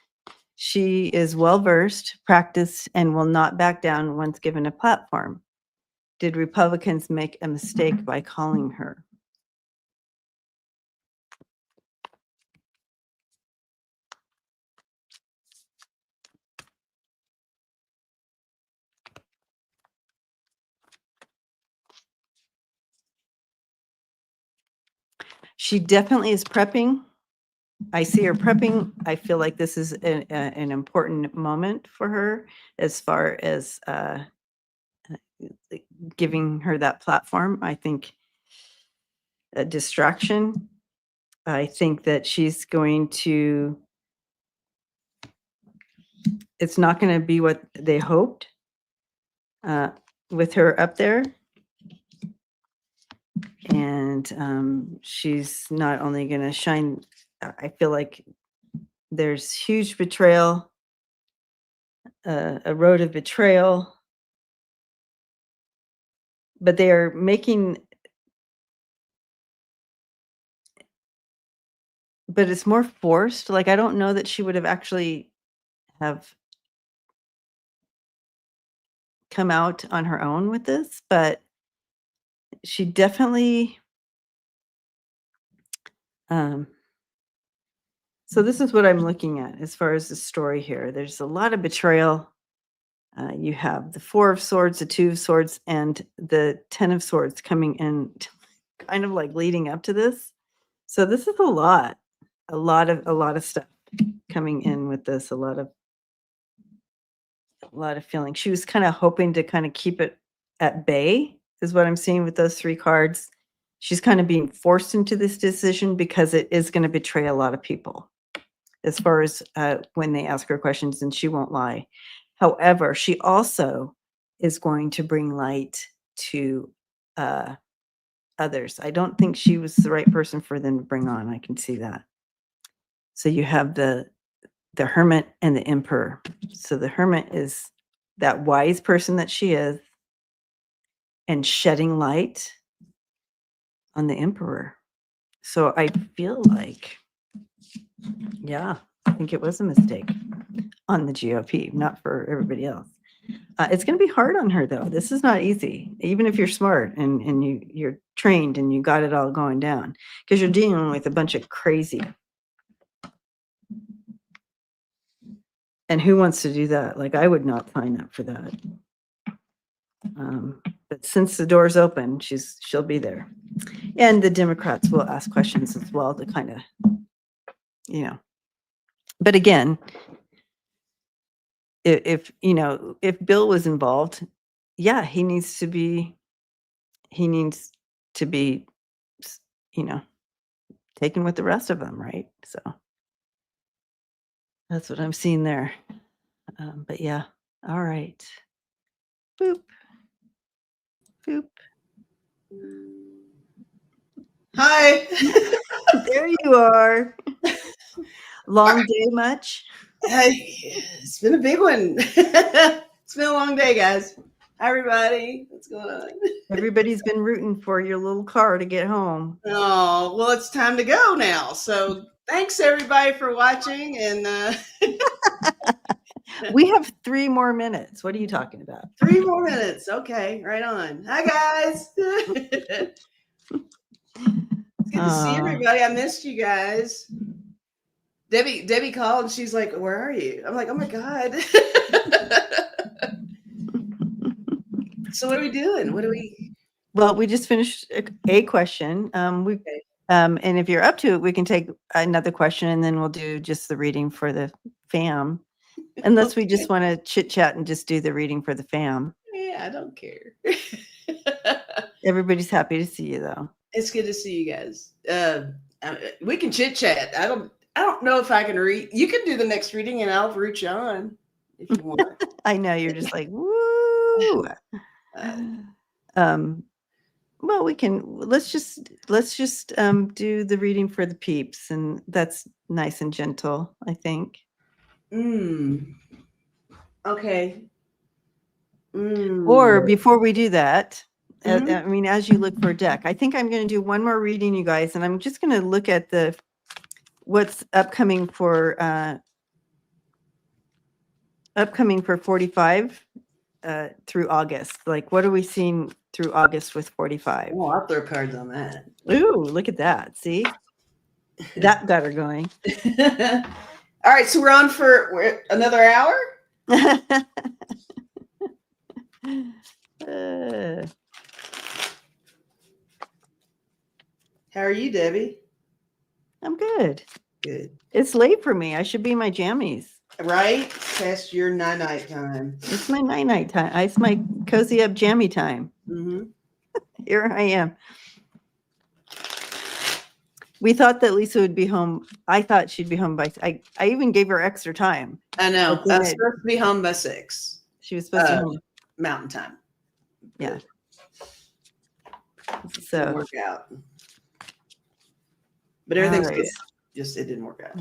She is well-versed, practiced, and will not back down once given a platform. Did Republicans make a mistake by calling her? She definitely is prepping. I see her prepping. I feel like this is an important moment for her as far as giving her that platform. I think a distraction. I think that she's going to, it's not going to be what they hoped with her up there. And she's not only going to shine, I feel like there's huge betrayal, a road of betrayal, but they are making, but it's more forced. Like, I don't know that she would have actually have come out on her own with this, but she definitely, so this is what I'm looking at as far as the story here. There's a lot of betrayal. You have the 4 of Swords, the 2 of Swords, and the 10 of Swords coming in, kind of like leading up to this. So this is a lot. a lot of stuff coming in with this, a lot of feeling. She was kind of hoping to kind of keep it at bay, is what I'm seeing with those 3 cards. She's kind of being forced into this decision because it is going to betray a lot of people as far as when they ask her questions, and she won't lie. However, she also is going to bring light to others. I don't think she was the right person for them to bring on. I can see that. So you have the Hermit and the Emperor. So the Hermit is that wise person that she is and shedding light on the Emperor. So I feel like, yeah, I think it was a mistake on the GOP, not for everybody else. It's going to be hard on her, though. This is not easy, even if you're smart and you're trained and you got it all going down, because you're dealing with a bunch of crazy. And who wants to do that? Like, I would not sign up for that. But since the door's open, she'll be there. And the Democrats will ask questions as well to kind of, But again, if Bill was involved, yeah, he needs to be, taken with the rest of them, right? So that's what I'm seeing there. But yeah, all right. Boop. Boop. Hi. There you are. Long day much? It's been a big one. It's been a long day, guys. Hi, everybody. What's going on? Everybody's been rooting for your little car to get home. Oh, well, it's time to go now. So thanks, everybody, for watching. And we have 3 more minutes. What are you talking about? 3 more minutes. Okay, right on. Hi, guys. It's good to see everybody. I missed you guys. Debbie called and she's like, "Where are you?" I'm like, "Oh my God." So what are we doing? Well, we just finished a question. And if you're up to it, we can take another question and then we'll do just the reading for the fam. Unless we just want to chit chat and just do the reading for the fam. Yeah, I don't care. Everybody's happy to see you, though. It's good to see you guys. We can chit chat. I don't know if I can read. You can do the next reading and I'll root you on if you want. I know you're just like, woo. Well, we can. Let's just do the reading for the peeps, and that's nice and gentle, I think. Okay. Or before we do that, I mean, as you look for a deck, I think I'm going to do one more reading, you guys, and I'm just going to look at what's upcoming for 45 through August. Like, what are we seeing through August with 45? Oh, I'll throw cards on that. Ooh, look at that. See? That got her going. All right, so we're on for another hour? How are you, Debbie? I'm good. Good. It's late for me. I should be in my jammies. Right? Past your night time. It's my night time. It's my cozy up jammy time. Mm-hmm. Here I am. We thought that Lisa would be home. I thought she'd be home by. I even gave her extra time. I know. I was supposed to be home by 6. She was supposed to be home. Mountain time. Yeah. So didn't work out. But everything's good. Just it didn't work out.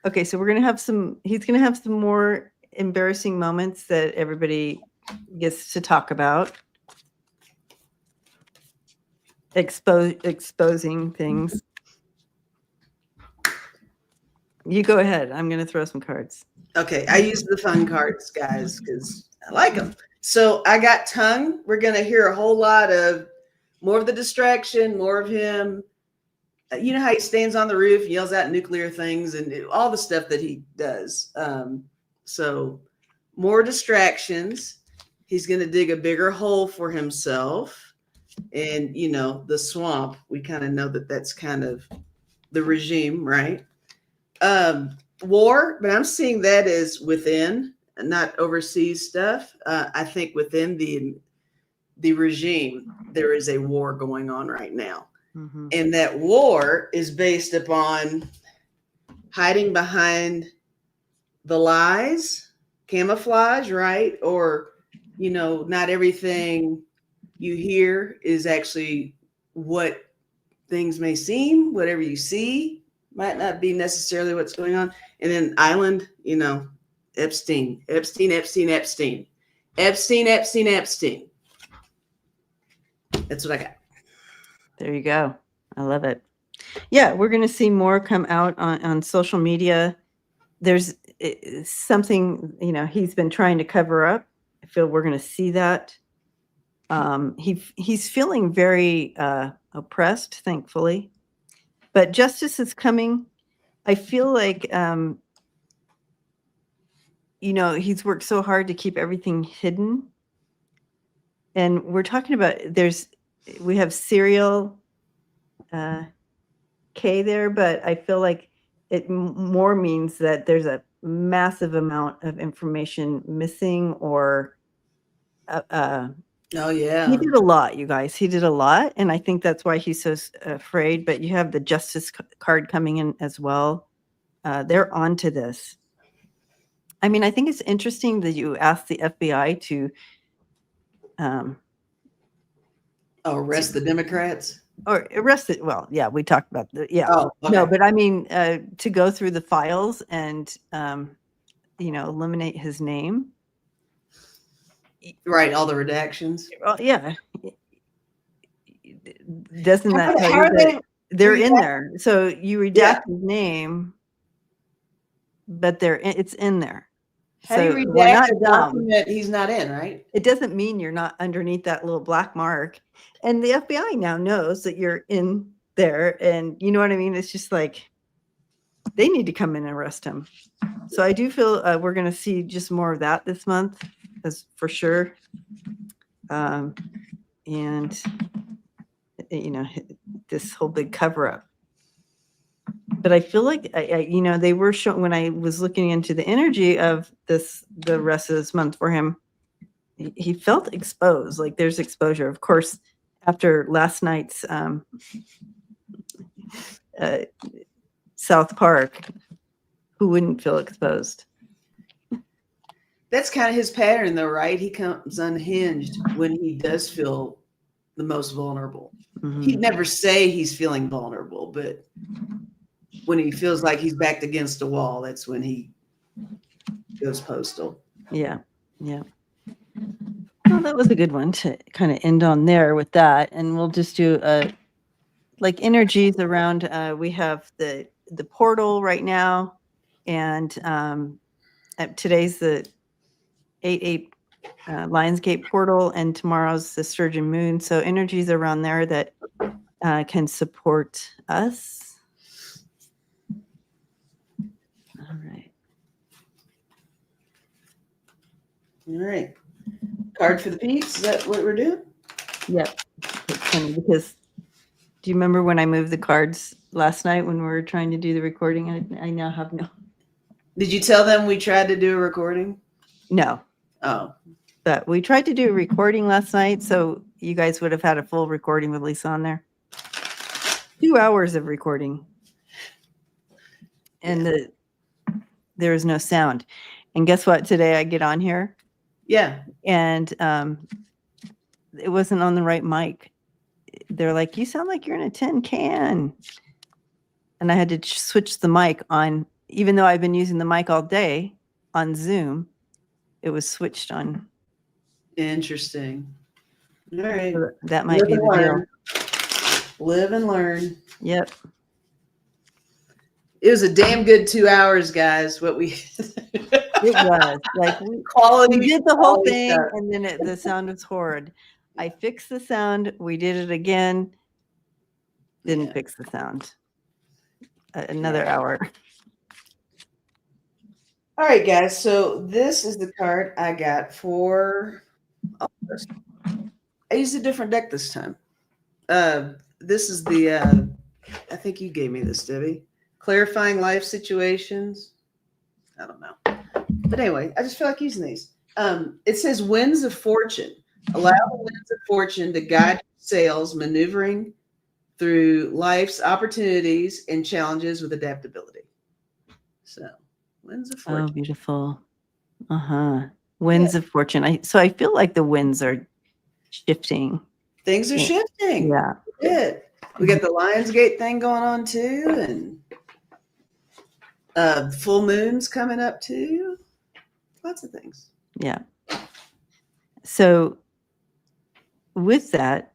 Okay, so we're gonna have some. He's gonna have some more embarrassing moments that everybody gets to talk about. Exposing things. You go ahead. I'm going to throw some cards. Okay. I use the fun cards, guys, because I like them. So I got tongue. We're going to hear a whole lot of more of the distraction, more of him. You know how he stands on the roof, yells out nuclear things and all the stuff that he does. So more distractions. He's going to dig a bigger hole for himself. And, you know, the swamp, we kind of know that that's kind of the regime, right? War, but I'm seeing that as within, not overseas stuff. I think within the regime, there is a war going on right now. Mm-hmm. And that war is based upon hiding behind the lies, camouflage, right? Or, you know, not everything you hear is actually what things may seem. Whatever you see might not be necessarily what's going on. And then island, you know, Epstein. That's what I got. There you go. I love it. Yeah, we're going to see more come out on social media. There's something, you know, he's been trying to cover up. I feel we're going to see that. He's feeling very oppressed, thankfully, but justice is coming. I feel like, you know, he's worked so hard to keep everything hidden. And we're talking about we have serial K there, but I feel like it more means that there's a massive amount of information missing or Oh yeah. he did a lot, you guys. He did a lot. And I think that's why he's so afraid. But you have the justice card coming in as well. They're onto this. I mean, I think it's interesting that you asked the FBI to arrest the Democrats. or arrest it. Well, yeah, we talked about yeah. Oh, okay. No, but I mean, to go through the files and, you know, eliminate his name. Right, all the redactions. Well, yeah. Doesn't that How tell are you that they're in redact- there? So you redact his name, but it's in there. How do So you we're redact not a dumb. document he's not in, right? It doesn't mean you're not underneath that little black mark. And the FBI now knows that you're in there. And you know what I mean? It's just like they need to come in and arrest him. So I do feel we're going to see just more of that this month, as for sure. And, you know, this whole big cover up. But I feel like, you know, they were showing when I was looking into the energy of the rest of this month for him, he felt exposed. Like there's exposure. Of course, after last night's South Park, who wouldn't feel exposed? That's kind of his pattern, though, right? He comes unhinged when he does feel the most vulnerable. Mm-hmm. He'd never say he's feeling vulnerable, but when he feels like he's backed against a wall, that's when he goes postal. Yeah. Yeah. Well, that was a good one to kind of end on there with that. And we'll just do like energies around. We have the portal right now. And today's the 8/8 Lionsgate portal, and tomorrow's the Sturgeon Moon. So energies around there that can support us. All right. All right. Card for the peeps. Is that what we're doing? Yep. It's funny because do you remember when I moved the cards last night when we were trying to do the recording? I now have no. Did you tell them we tried to do a recording? No. Oh. But we tried to do a recording last night, so you guys would have had a full recording with Lisa on there. 2 hours of recording. And there was no sound. And guess what? Today I get on here. Yeah. And it wasn't on the right mic. They're like, you sound like you're in a tin can. And I had to switch the mic on, even though I've been using the mic all day on Zoom, it was switched on. Interesting. All right. So that might be the deal. Live and learn. Yep. It was a damn good 2 hours, guys. What we It was like quality. we did the whole quality thing, stuff. and then the sound was horrid. I fixed the sound. We did it again. Didn't fix the sound. Another hour. All right, guys. So this is the card I got for. I used a different deck this time. This is the, I think you gave me this, Debbie. Clarifying life situations. I don't know. But anyway, I just feel like using these. It says winds of fortune. Allow the winds of fortune to guide your sails, maneuvering through life's opportunities and challenges with adaptability. So, winds of Oh, fortune. beautiful. Winds of fortune. So I feel like the winds are shifting. Things are shifting. Yeah. Good. We got the Lionsgate thing going on too, and full moons coming up too. Lots of things. Yeah. So with that,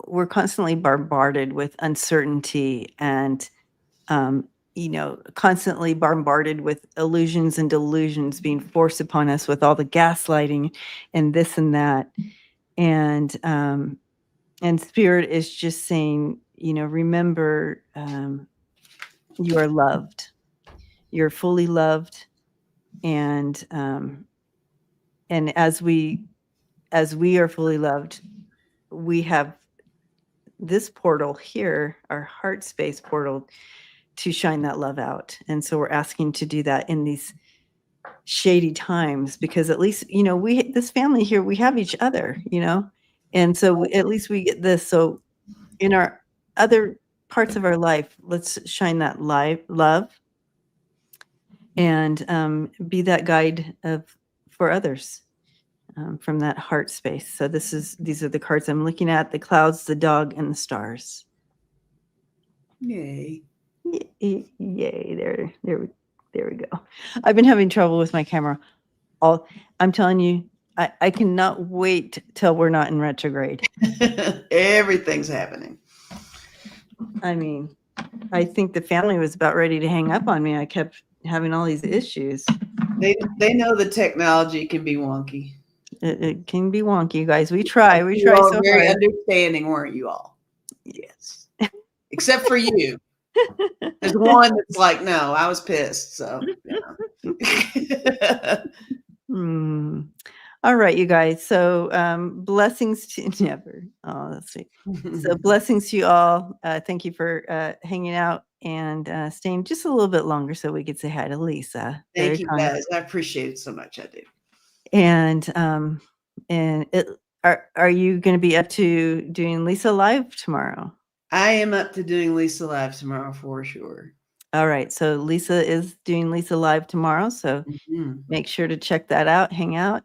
we're constantly bombarded with uncertainty and, constantly bombarded with illusions and delusions being forced upon us with all the gaslighting and this and that. And Spirit is just saying, remember, you are loved. You're fully loved. And as we are fully loved, we have this portal here, our heart space portal, to shine that love out. And so we're asking to do that in these shady times, because at least, this family here, we have each other, and so at least we get this. So in our other parts of our life, let's shine that love and be that guide for others. From that heart space. So these are the cards I'm looking at: the clouds, the dog, and the stars. Yay. Yay. There we go. I've been having trouble with my camera. I'm telling you, I cannot wait till we're not in retrograde. Everything's happening. I mean, I think the family was about ready to hang up on me. I kept having all these issues. They know the technology can be wonky. It can be wonky, you guys. We try so very hard. understanding, weren't you all? Yes. Except for you. There's one that's like, no, I was pissed. So, All right, you guys. So blessings to never. Oh, that's sweet. So blessings to you all. Thank you for hanging out and staying just a little bit longer so we could say hi to Lisa. Thank you, guys. I appreciate it so much. I do. And are you going to be up to doing Lisa Live tomorrow? I am up to doing Lisa Live tomorrow for sure. All right. So Lisa is doing Lisa Live tomorrow. So make sure to check that out, hang out,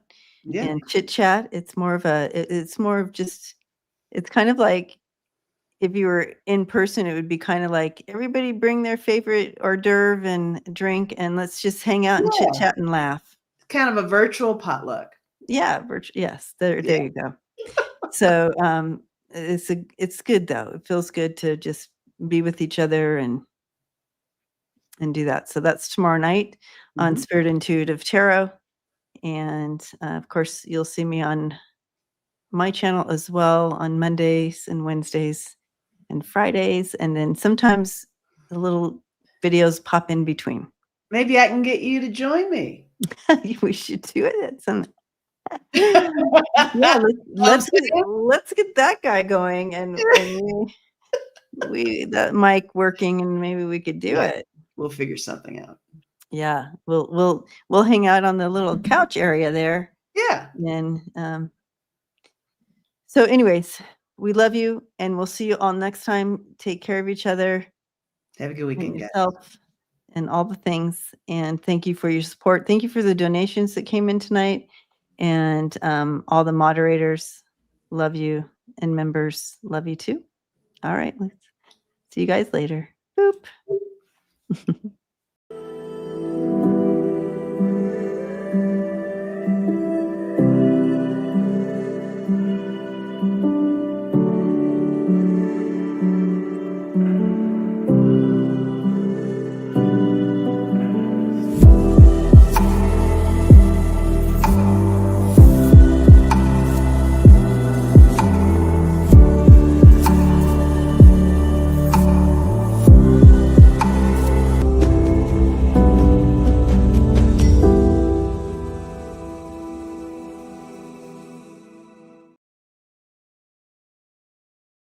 and chit chat. It's kind of like if you were in person, it would be kind of like everybody bring their favorite hors d'oeuvre and drink, and let's just hang out and chit chat and laugh. Kind of a virtual potluck. Yeah. Yes. There you go. So it's good though. It feels good to just be with each other and do that. So that's tomorrow night on Spirit Intuitive Tarot. And of course, you'll see me on my channel as well on Mondays and Wednesdays and Fridays. And then sometimes the little videos pop in between. Maybe I can get you to join me. We should do it. Yeah, let's get that guy going and we that mic working, and maybe we could do it. We'll figure something out. Yeah, we'll hang out on the little couch area there. Yeah. And so anyways, we love you, and we'll see you all next time. Take care of each other. Have a good weekend, guys. And all the things. And thank you for your support. Thank you for the donations that came in tonight. And all the moderators, love you. And members, love you too. All right. Let's see you guys later. Boop.